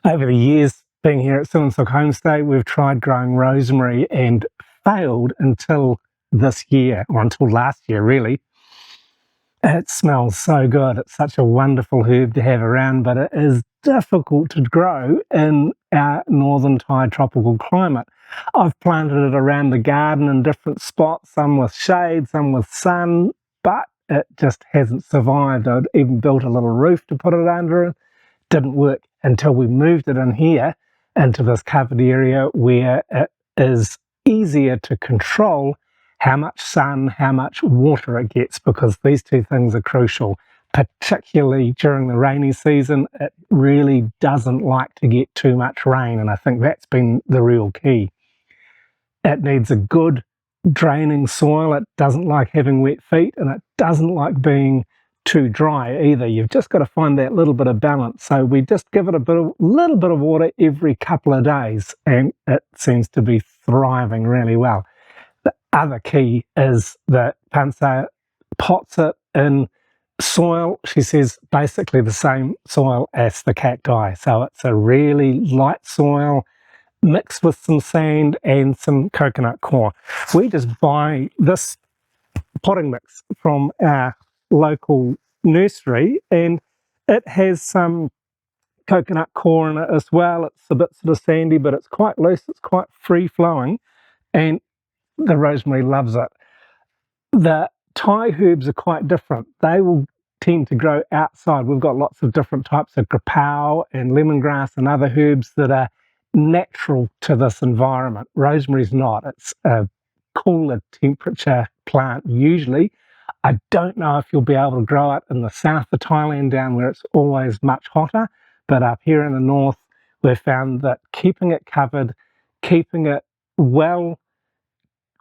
Over the years being here at Suan Sook Homestay, we've tried growing rosemary and failed until this year, or until last year really. It smells so good. It's such a wonderful herb to have around, but it is difficult to grow in our Northern Thai tropical climate. I've planted it around the garden in different spots, some with shade, some with sun, but it just hasn't survived. I'd even built a little roof to put it under. It didn't work until we moved it in here into this covered area where it is easier to control how much sun, how much water it gets, because these two things are crucial. Particularly during the rainy season, it really doesn't like to get too much rain, and I think that's been the real key. It needs a good draining soil. It doesn't like having wet feet, and it doesn't like being too dry either. You've just got to find that little bit of balance. So we just give it a little bit of water every couple of days, and it seems to be thriving really well. The other key is that Pansa pots it in soil, she says, basically the same soil as the cacti. So it's a really light soil mixed with some sand and some coconut coir. We just buy this potting mix from our local nursery, and it has some coconut coir in it as well. It's a bit sort of sandy, but it's quite loose, it's quite free-flowing, and the rosemary loves it. The Thai herbs are quite different. They will tend to grow outside. We've got lots of different types of grapau and lemongrass and other herbs that are natural to this environment. Rosemary's not. It's a cooler temperature plant usually. I don't know if you'll be able to grow it in the south of Thailand, down where it's always much hotter, but up here in the north we've found that keeping it covered, keeping it well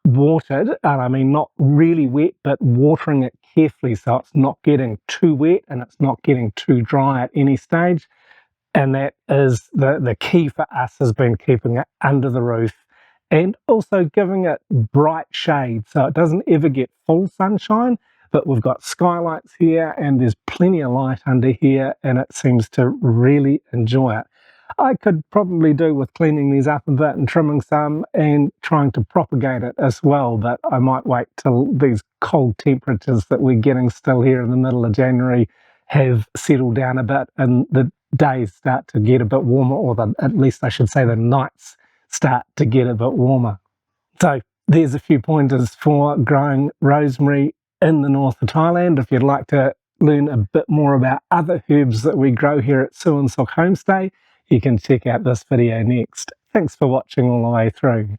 watered, and I mean not really wet, but watering it carefully so it's not getting too wet and it's not getting too dry at any stage. And that is the key for us, has been keeping it under the roof and also giving it bright shade so it doesn't ever get full sunshine, but we've got skylights here and there's plenty of light under here, and it seems to really enjoy it. I could probably do with cleaning these up a bit and trimming some and trying to propagate it as well, but I might wait till these cold temperatures that we're getting still here in the middle of January have settled down a bit and the days start to get a bit warmer, or at least I should say the nights start to get a bit warmer. So there's a few pointers for growing rosemary in the north of Thailand. If you'd like to learn a bit more about other herbs that we grow here at Suan Sook Homestay, you can check out this video next. Thanks for watching all the way through.